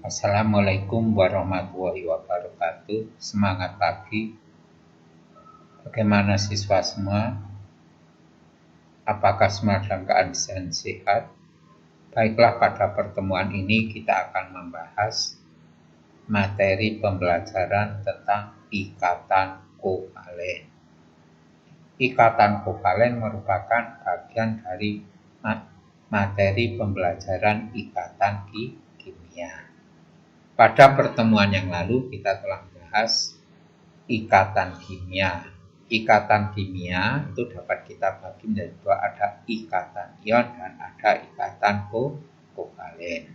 Assalamualaikum warahmatullahi wabarakatuh. Semangat pagi. Bagaimana siswa semua? Apakah semua dalam keadaan sehat? Baiklah, pada pertemuan ini kita akan membahas materi pembelajaran tentang ikatan kovalen. Ikatan kovalen merupakan bagian dari materi pembelajaran ikatan kimia. Pada pertemuan yang lalu kita telah membahas ikatan kimia. Ikatan kimia itu dapat kita bagi menjadi dua, ada ikatan ion dan ada ikatan kovalen.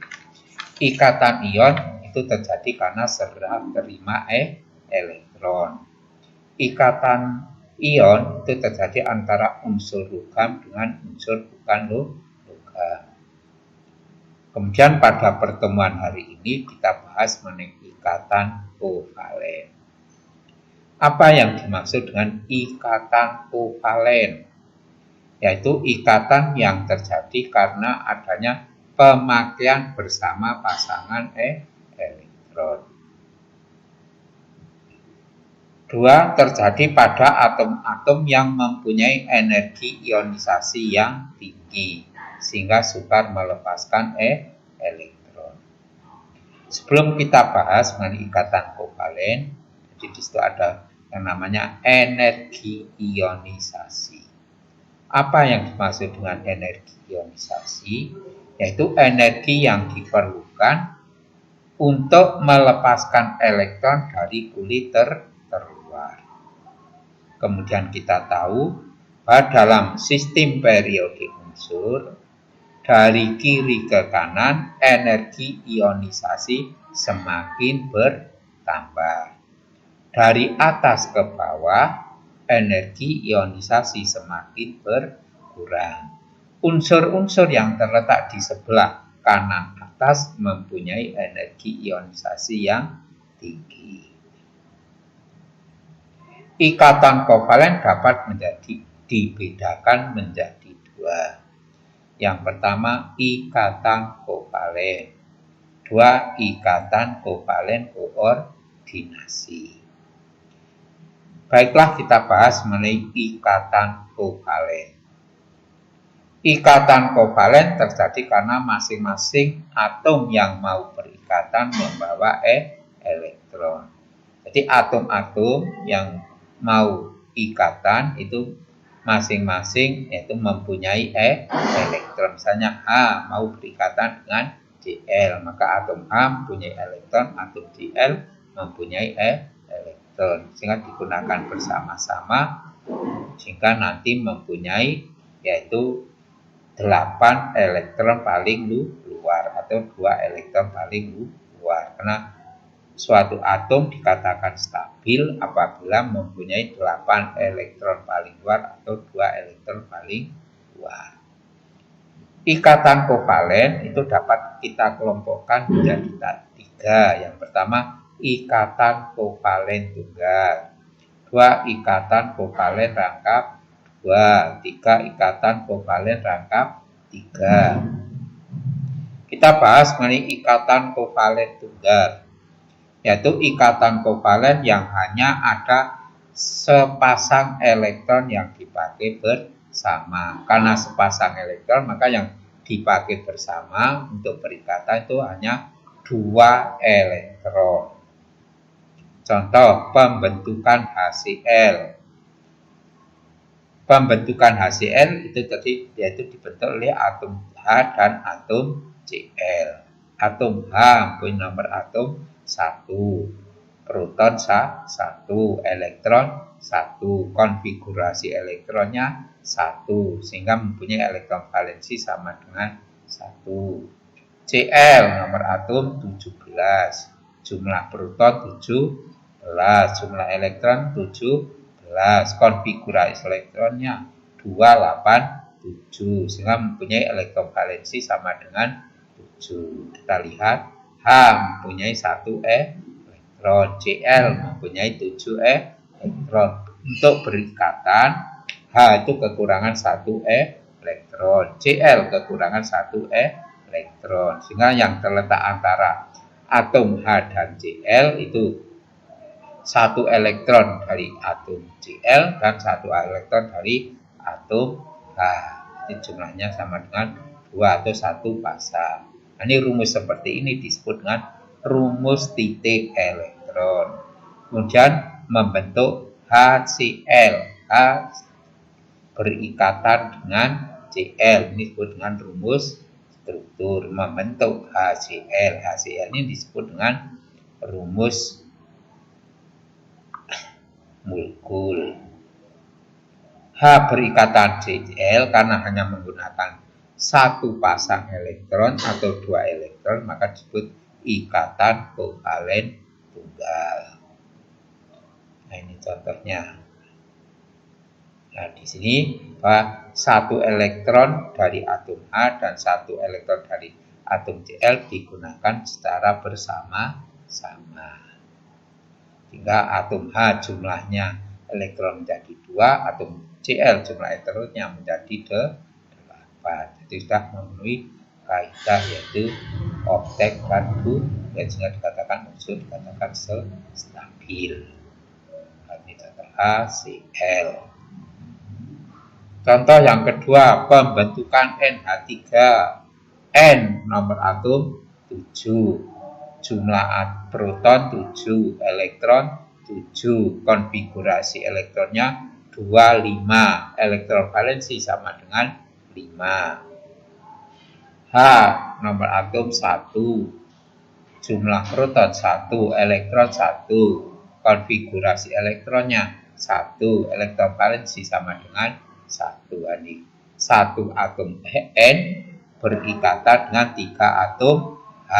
Ikatan ion itu terjadi karena serah terima elektron. Ikatan ion itu terjadi antara unsur logam dengan unsur bukan logam. Kemudian pada pertemuan hari ini kita bahas mengenai ikatan kovalen. Apa yang dimaksud dengan ikatan kovalen? Yaitu ikatan yang terjadi karena adanya pemakaian bersama pasangan elektron. Dua, terjadi pada atom-atom yang mempunyai energi ionisasi yang tinggi sehingga sukar melepaskan elektron. Sebelum kita bahas mengenai ikatan kovalen, jadi di situ ada yang namanya energi ionisasi. Apa yang dimaksud dengan energi ionisasi? Yaitu energi yang diperlukan untuk melepaskan elektron dari kulit terluar. Kemudian kita tahu bahwa dalam sistem periodik unsur, dari kiri ke kanan energi ionisasi semakin bertambah. Dari atas ke bawah energi ionisasi semakin berkurang. Unsur-unsur yang terletak di sebelah kanan atas mempunyai energi ionisasi yang tinggi. Ikatan kovalen dapat dibedakan menjadi dua. Yang pertama, ikatan kovalen. Dua, ikatan kovalen koordinasi. Baiklah, kita bahas mengenai ikatan kovalen. Ikatan kovalen terjadi karena masing-masing atom yang mau berikatan membawa elektron. Jadi atom-atom yang mau ikatan itu masing-masing yaitu mempunyai elektron. Misalnya H mau berikatan dengan Cl, maka atom H mempunyai elektron, atom Cl mempunyai elektron, sehingga digunakan bersama-sama sehingga nanti mempunyai yaitu 8 elektron paling luar atau 2 elektron paling luar. Karena suatu atom dikatakan stabil apabila mempunyai 8 elektron paling luar atau 2 elektron paling luar. Ikatan kovalen itu dapat kita kelompokkan menjadi 3. Yang pertama, ikatan kovalen tunggal. 2, ikatan kovalen rangkap 2. 3, ikatan kovalen rangkap 3. Kita bahas mengenai ikatan kovalen tunggal, yaitu ikatan kovalen yang hanya ada sepasang elektron yang dipakai bersama. Karena sepasang elektron, maka yang dipakai bersama untuk berikatan itu hanya 2 elektron. Contoh, pembentukan HCl. Pembentukan HCl itu tadi yaitu dibentuk oleh atom H dan atom Cl. Atom H punya nomor atom 1, proton 1, elektron 1, konfigurasi elektronnya 1, sehingga mempunyai elektron valensi sama dengan 1. Cl nomor atom 17, jumlah proton 17, jumlah elektron 17, konfigurasi elektronnya 287, sehingga mempunyai elektron valensi sama dengan 7. Kita lihat H mempunyai 1 elektron, Cl mempunyai 7 elektron. Untuk berikatan H itu kekurangan 1 elektron, Cl kekurangan 1 elektron, sehingga yang terletak antara atom H dan Cl itu satu elektron dari atom Cl dan satu elektron dari atom H. Ini jumlahnya sama dengan 2 atau satu pasang. Nah, ini rumus seperti ini disebut dengan rumus titik elektron. Kemudian membentuk HCl. H berikatan dengan Cl. Ini disebut dengan rumus struktur. Membentuk HCl. HCl ini disebut dengan rumus molekul. H berikatan Cl karena hanya menggunakan satu pasang elektron atau dua elektron, maka disebut ikatan kovalen tunggal. Nah, ini contohnya. Nah, di sini bahwa satu elektron dari atom H dan satu elektron dari atom Cl digunakan secara bersama-sama. Sehingga atom H jumlahnya elektron menjadi 2, atom Cl jumlah elektronnya menjadi 8. Jadi sudah memenuhi kaidah yaitu oktet kan dan sehingga dikatakan unsur dikatakan stabil. Ini contoh HCl. Contoh yang kedua, pembentukan NH3. N nomor atom 7, jumlah proton 7, elektron 7, konfigurasi elektronnya 25, elektron valensi sama dengan 5. H nomor atom 1, jumlah proton 1, elektron 1, konfigurasi elektronnya 1, elektron valensi sama dengan 1. Ini 1 atom N berikatan dengan 3 atom H.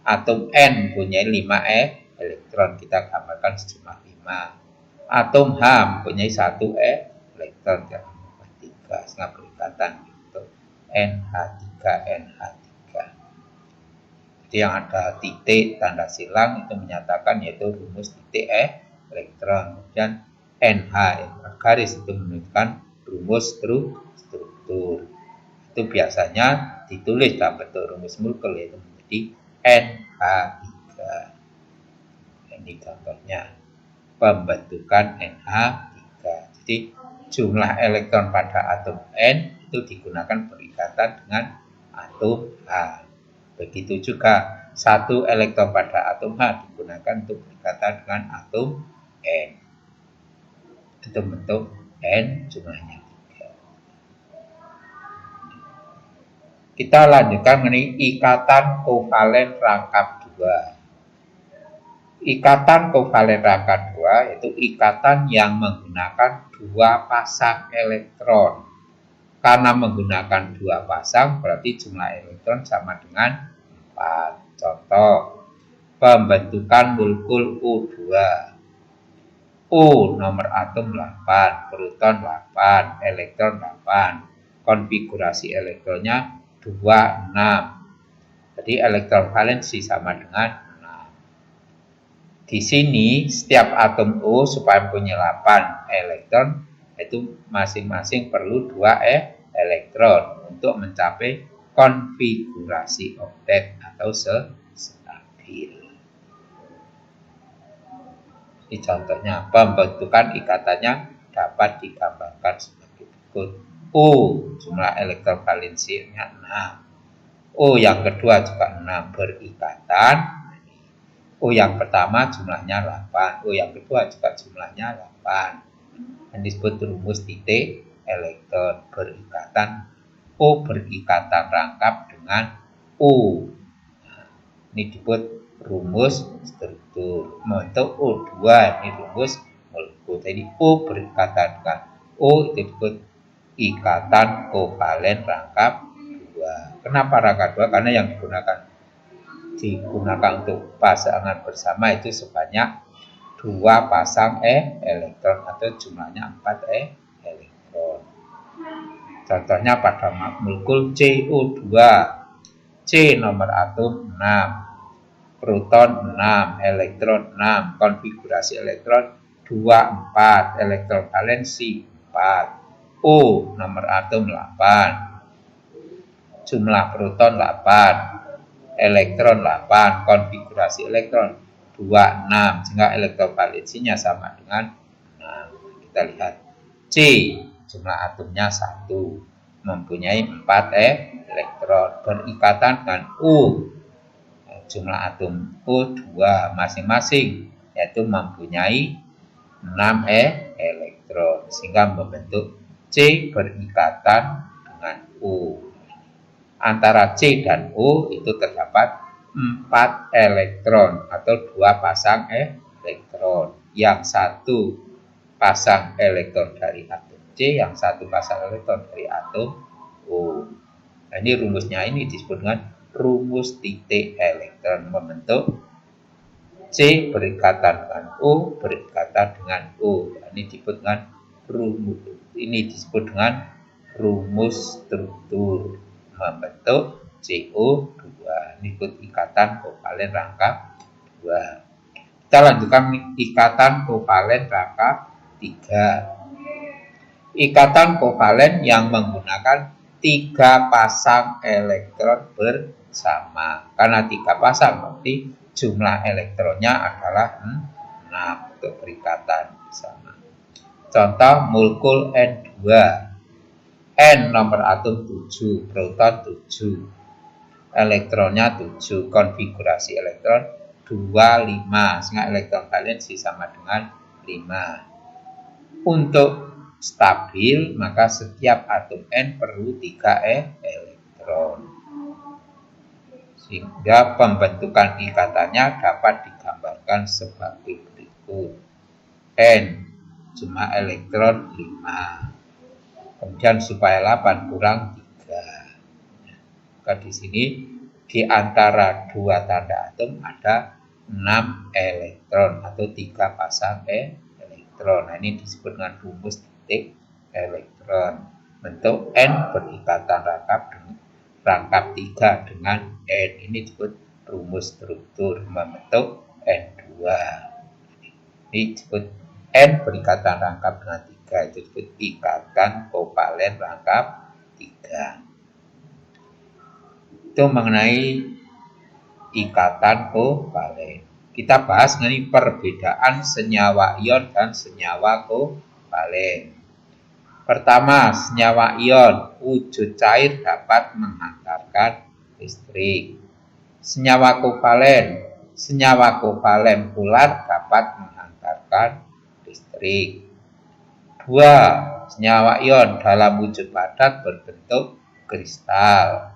Atom N punya 5 elektron, kita gambarkan sejumlah 5. Atom H mempunyai 1 elektron, kita gambarkan 3, sehingga berikatan untuk NH3, NH3. Jadi yang ada titik tanda silang itu menyatakan yaitu rumus titik elektron. Kemudian NH garis itu menunjukkan rumus struktur. Itu biasanya ditulis dalam bentuk rumus molekul yaitu menjadi NH3. Ini contohnya pembentukan NH3. Jadi jumlah elektron pada atom N itu digunakan berikatan dengan atom H. Begitu juga satu elektron pada atom H digunakan untuk berikatan dengan atom N. Itu bentuk N jumlahnya 3. Kita lanjutkan mengenai ikatan kovalen rangkap 2. Ikatan kovalen rangkap 2 yaitu ikatan yang menggunakan 2 pasang elektron. Karena menggunakan 2 pasang berarti jumlah elektron sama dengan 4. Contoh, pembentukan molekul O2. O nomor atom 8, proton 8, elektron 8. Konfigurasi elektronnya 2, 6. Jadi elektron valensi sama dengan 6. Di sini setiap atom O supaya punya 8 elektron itu masing-masing perlu 2 elektron untuk mencapai konfigurasi oktet atau stabil. Ini contohnya pembentukan ikatannya dapat digambarkan sebagai berikut. O jumlah elektron valensinya 6. O yang kedua juga 6 berikatan. O yang pertama jumlahnya 8. O yang kedua juga jumlahnya 8. Yang disebut rumus titik elektron berikatan. O berikatan rangkap dengan O. Ini disebut rumus struktur. Membentuk O2 ini rumus molekul. Jadi O berikatan dengan O itu disebut ikatan kovalen rangkap 2. Kenapa rangkap 2? Karena yang digunakan untuk pasangan bersama itu sebanyak 2 pasang elektron atau jumlahnya 4 elektron. Contohnya pada molekul CO2. C nomor atom 6, proton 6, elektron 6, konfigurasi elektron 2, 4, elektron valensi 4. O nomor atom 8, jumlah proton 8, elektron 8, konfigurasi elektron 26, sehingga elektrovalensinya sama dengan 6. Kita lihat C, jumlah atomnya 1, mempunyai 4 elektron, berikatan dengan U, jumlah atom U 2 masing-masing, yaitu mempunyai 6 elektron, sehingga membentuk C berikatan dengan U. Antara C dan U itu terdapat 4 elektron atau 2 pasang elektron. Yang satu pasang elektron dari atom C, yang satu pasang elektron dari atom U. Nah, ini rumusnya ini disebut dengan rumus titik elektron, membentuk C berikatan dengan U berikatan dengan U. Nah, ini disebut dengan rumus struktur, membentuk CO2. Ini ikatan kovalen rangkap 2. Kita lanjutkan ikatan kovalen rangkap 3. Ikatan kovalen yang menggunakan 3 pasang elektron bersama. Karena 3 pasang berarti jumlah elektronnya adalah 6 untuk berikatan bersama. Contoh molekul N2. N nomor atom 7, proton 7. Elektronnya 7, konfigurasi elektron 25, sehingga elektron valensi sama dengan 5. Untuk stabil, maka setiap atom N perlu 3 elektron. Sehingga pembentukan ikatannya dapat digambarkan sebagai berikut. N, jumlah elektron 5. Kemudian supaya 8 kurang 3. Maka di sini di antara 2 tanda atom ada 6 elektron atau 3 pasang elektron. Nah, ini disebut dengan rumus titik elektron. Bentuk N berikatan rangkap 3 dengan N. Ini disebut rumus struktur, membentuk N2. Ini disebut N berikatan rangkap dengan 3, itu disebut ikatan kovalen rangkap 3. Itu mengenai ikatan kovalen. Kita bahas mengenai perbedaan senyawa ion dan senyawa kovalen. Pertama, senyawa ion wujud cair dapat menghantarkan listrik. Senyawa kovalen polar dapat menghantarkan listrik. 2. Senyawa ion dalam wujud padat berbentuk kristal.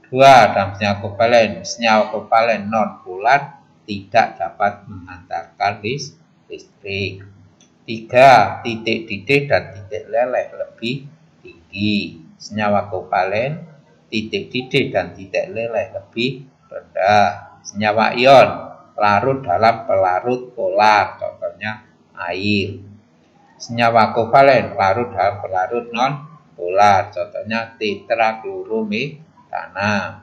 2. Dalam senyawa kovalen non-polar tidak dapat menghantarkan listrik. 3. Titik didih dan titik leleh lebih tinggi. Senyawa kovalen, titik didih dan titik leleh lebih rendah. Senyawa ion larut dalam pelarut polar, contohnya air. Senyawa kovalen larut dalam pelarut non-polar, contohnya tetraklorometana.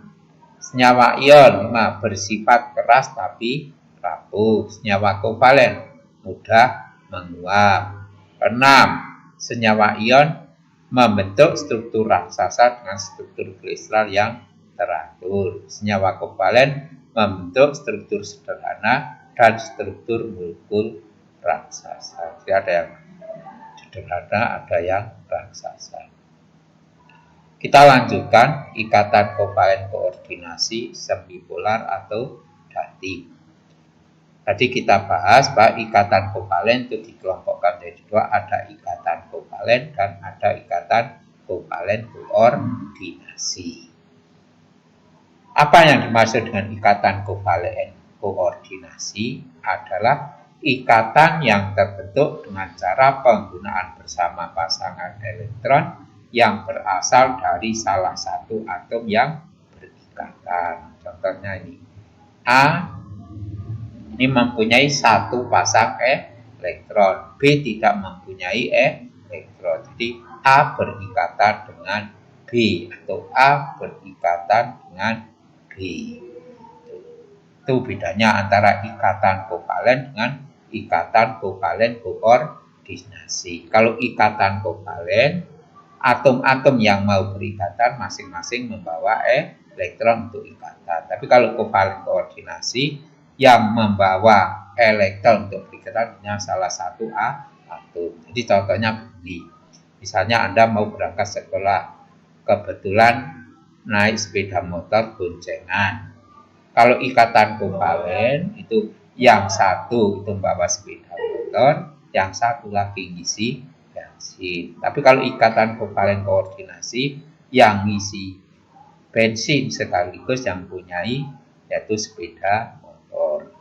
Senyawa ion bersifat keras tapi rapuh. Senyawa kovalen mudah menguap. 6. Senyawa ion membentuk struktur raksasa dengan struktur kristal yang teratur. Senyawa kovalen membentuk struktur sederhana dan struktur molekul raksasa. Jadi ada yang sederhana, ada yang raksasa. Kita lanjutkan ikatan kovalen koordinasi semipolar atau datif. Tadi kita bahas bahwa ikatan kovalen itu dikelompokkan menjadi 2, ada ikatan kovalen dan ada ikatan kovalen koordinasi. Apa yang dimaksud dengan ikatan kovalen koordinasi adalah ikatan yang terbentuk dengan cara penggunaan bersama pasangan elektron yang berasal dari salah satu atom yang berikatan. Contohnya ini A ini mempunyai satu pasang elektron, B tidak mempunyai elektron. Jadi A berikatan dengan B atau A berikatan dengan B. Itu bedanya antara ikatan kovalen dengan ikatan kovalen koordinasi. Kalau ikatan kovalen, atom-atom yang mau berikatan masing-masing membawa elektron untuk ikatan. Tapi kalau kovalen koordinasi yang membawa elektron untuk berikatan hanya salah satu atom. Jadi contohnya begini. Misalnya Anda mau berangkat sekolah, kebetulan naik sepeda motor boncengan. Kalau ikatan kovalen itu yang satu itu membawa sepeda motor, yang satu lagi ngisi bensin. Tapi kalau ikatan kovalen koordinasi yang ngisi bensin sekaligus yang punyai yaitu sepeda motor.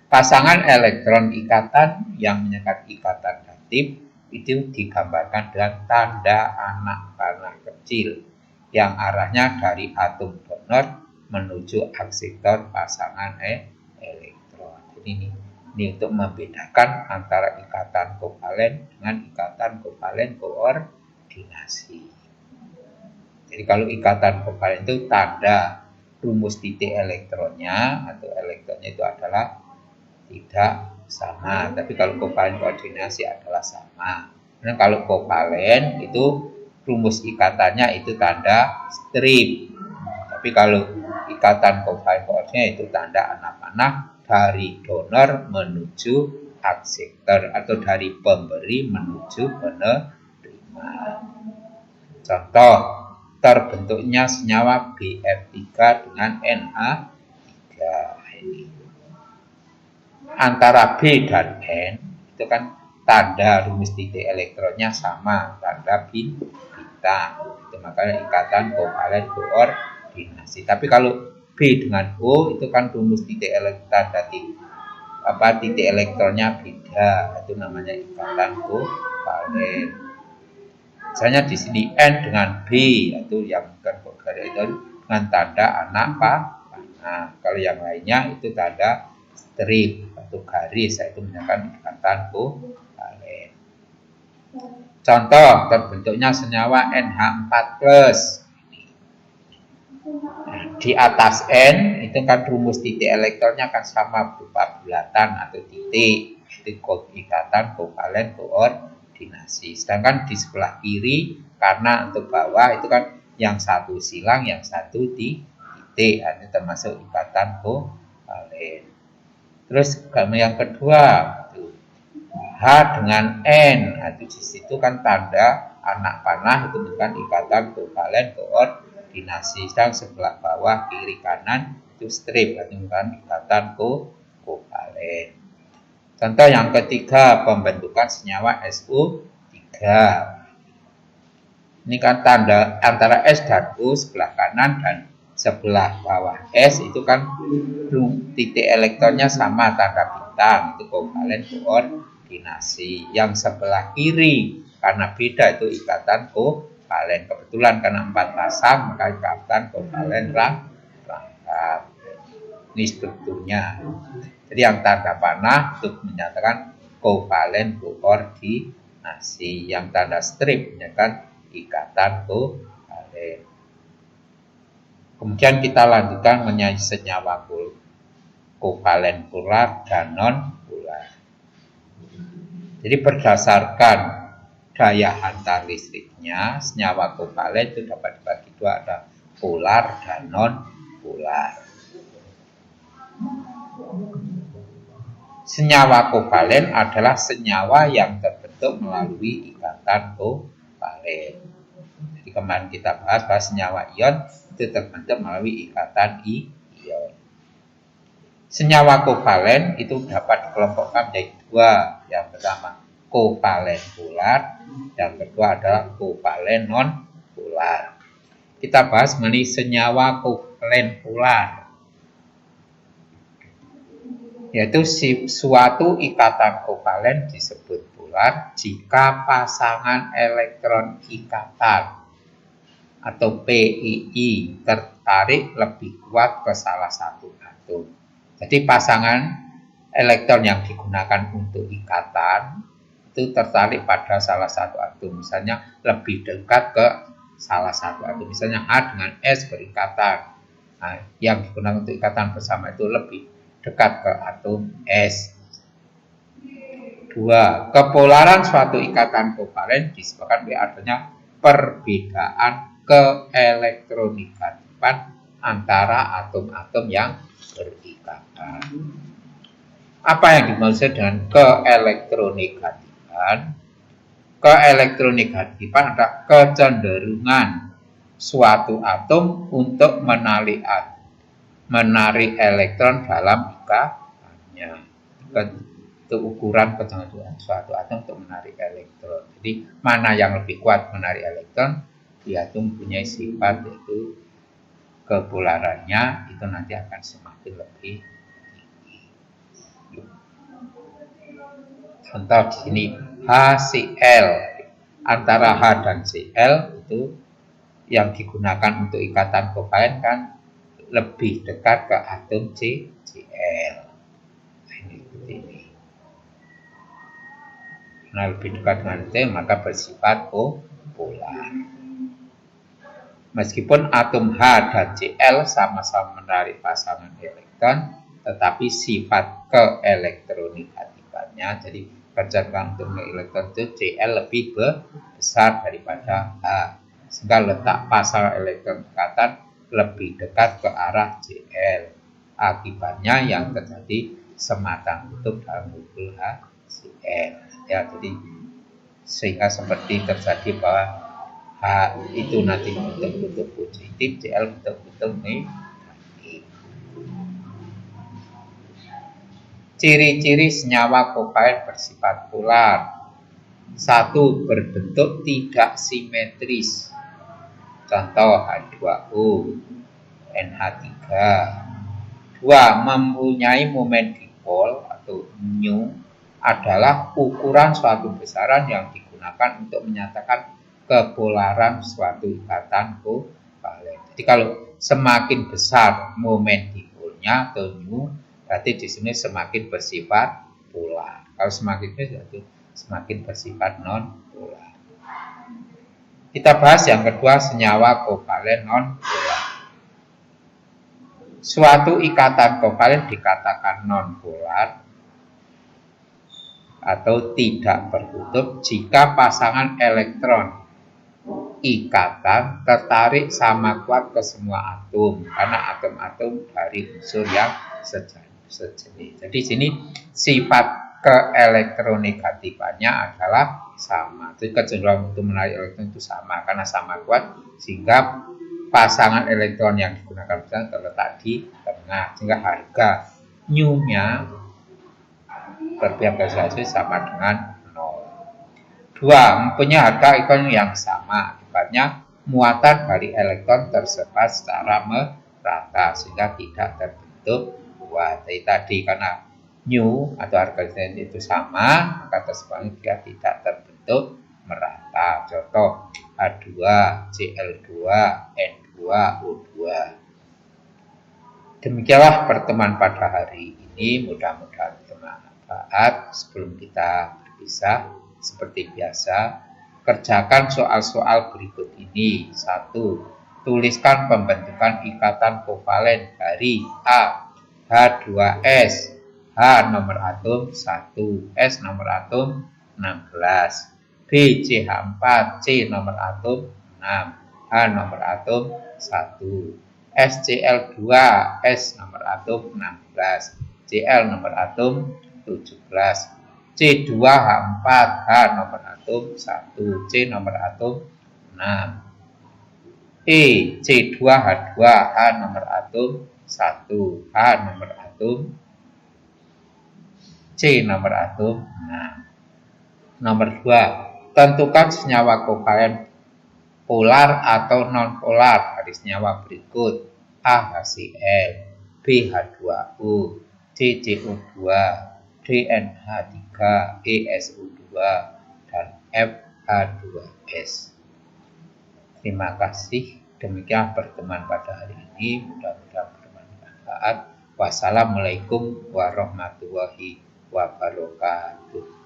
Pasangan elektron ikatan yang menyekat ikatan datif itu digambarkan dengan tanda anak panah kecil yang arahnya dari atom donor menuju akseptor pasangan elektron. Jadi ini untuk membedakan antara ikatan kovalen dengan ikatan kovalen koordinasi. Jadi kalau ikatan kovalen itu tanda rumus titik elektronnya atau elektronnya itu adalah tidak sama, tapi kalau kovalen koordinasi adalah sama. Nah, kalau kovalen itu rumus ikatannya itu tanda strip. Tapi kalau ikatan kovalen koordinasi itu tanda anak panah dari donor menuju akseptor atau dari pemberi menuju penerima. Contoh, terbentuknya senyawa BF3 dengan Na3 ini. Antara B dan N itu kan tanda rumus titik elektronnya sama, tanda bintang. Itu makanya ikatan kovalen koordinasi. Tapi kalau B dengan O itu kan rumus titik titik elektronnya beda. Itu namanya ikatan kovalen. Misalnya di sini N dengan B itu yang bukan kovalen itu dengan tanda anak panah. Kalau yang lainnya itu tanda strip atau garis, itu menunjukkan ikatan kovalen. Contoh, terbentuknya senyawa NH4+. Di atas N itu kan rumus titik elektronnya kan sama berupa bulatan atau titik. Itu ikatan kovalen koordinasi. Sedangkan di sebelah kiri karena untuk bawah itu kan yang satu silang, yang satu titik. Ini termasuk ikatan kovalen. Terus yang kedua H dengan N, itu di situ kan tanda anak panah itu bukan ikatan kovalen koordinasi. Sedang sebelah bawah kiri kanan itu strip, itu bukan ikatan kovalen. Contoh yang ketiga pembentukan senyawa SO3. Ini kan tanda antara S dan O sebelah kanan dan sebelah bawah S itu kan titik elektronnya sama tanda bintang, itu kovalen koordinasi. Yang sebelah kiri karena beda itu ikatan kovalen. Kebetulan karena 4 pasang maka ikatan kovalen rangkap. Ini strukturnya. Jadi yang tanda panah untuk menyatakan kovalen koordinasi, yang tanda strip menyatakan ikatan kovalen. Kemudian kita lanjutkan mengenai senyawa kovalen polar dan non polar. Jadi berdasarkan daya hantar listriknya, senyawa kovalen itu dapat dibagi dua, ada polar dan non polar. Senyawa kovalen adalah senyawa yang terbentuk melalui ikatan kovalen. Jadi kemarin kita bahas bahwa senyawa ion itu terbentuk melalui ikatan ion. Senyawa kovalen itu dapat dikelompokkan menjadi dua. Yang pertama kovalen polar, yang kedua adalah kovalen non polar. Kita bahas mengenai senyawa kovalen polar, yaitu suatu ikatan kovalen disebut polar jika pasangan elektron ikatan atau PII tertarik lebih kuat ke salah satu atom. Jadi pasangan elektron yang digunakan untuk ikatan itu tertarik pada salah satu atom. Misalnya lebih dekat ke salah satu atom. Misalnya H dengan S berikatan. Nah, yang digunakan untuk ikatan bersama itu lebih dekat ke atom S. 2. Kepolaran suatu ikatan kovalen disebabkan oleh adanya perbedaan keelektronikan. keterkaitan antara atom-atom yang berikatan. Apa yang dimaksud dengan keelektronegativan? Keelektronegativan adalah kecenderungan suatu atom untuk menarik elektron dalam ikatannya. Itu ukuran kecenderungan suatu atom untuk menarik elektron. Jadi mana yang lebih kuat menarik elektron, dia itu mempunyai sifat yaitu kepolarannya itu nanti akan semakin lebih tinggi. Contoh di sini HCl, antara H dan Cl itu yang digunakan untuk ikatan kovalen kan lebih dekat ke atom Cl. Ini. Nah, lebih dekat dengan C maka bersifat polar. Meskipun atom H dan Cl sama-sama menarik pasangan elektron, tetapi sifat keelektronegatifannya, jadi kecenderungan untuk elektron itu Cl lebih besar daripada H, sehingga letak pasangan elektron ikatan lebih dekat ke arah Cl. Akibatnya yang terjadi sematan kutub dalam molekul HCl. Ya, jadi sehingga seperti terjadi bahwa H itu nanti bentuk kutub positif, Cl bentuk kutub negatif. Ciri-ciri senyawa kovalen bersifat polar. 1. Berbentuk tidak simetris. Contoh H2O, NH3. 2. Mempunyai momen dipol atau mu adalah ukuran suatu besaran yang digunakan untuk menyatakan kepolaran suatu ikatan kovalen. Jadi kalau semakin besar momen dipolnya atau mu, berarti di sini semakin bersifat polar. Kalau semakin besar itu semakin bersifat non polar. Kita bahas yang kedua, senyawa kovalen non polar. Suatu ikatan kovalen dikatakan non polar atau tidak berkutub jika pasangan elektron ikatan tertarik sama kuat ke semua atom, karena atom-atom dari unsur yang sejenis. Jadi sini sifat keelektronegatifannya adalah sama. Jadi kecenderungan untuk menarik elektron itu sama karena sama kuat, sehingga pasangan elektron yang digunakan terletak di tengah, sehingga harga mu-nya berpihak ke sama dengan 0. 2. Mempunyai harga elektron yang sama. Akibatnya muatan dari elektron tersebar secara merata sehingga tidak terbentuk kuat. Tadi karena mu atau harga elektron itu sama, maka tersebarnya dia tidak terbentuk merata. Contoh H2, Cl2, N2, O2. Demikianlah pertemuan pada hari ini. Mudah-mudahan bermanfaat. Sebelum kita berpisah, seperti biasa, kerjakan soal-soal berikut ini. 1. Tuliskan pembentukan ikatan kovalen dari A. H2S, H nomor atom 1, S nomor atom 16, B. CH4, C nomor atom 6, H nomor atom 1, SCl2, S nomor atom 16, Cl nomor atom 17, C2H4, H nomor atom 1, C nomor atom 6, E, C2H2, H nomor atom 1, H nomor atom, C nomor atom 6. Nomor 2, tentukan senyawa kovalen polar atau non-polar dari senyawa berikut: A. HCl, B. H2O, C. CO2, D. NH3, E. SO2, dan F. H2S. Terima kasih. Demikian pertemuan pada hari ini. Mudah-mudahan bermanfaat. Wassalamualaikum warahmatullahi wabarakatuh.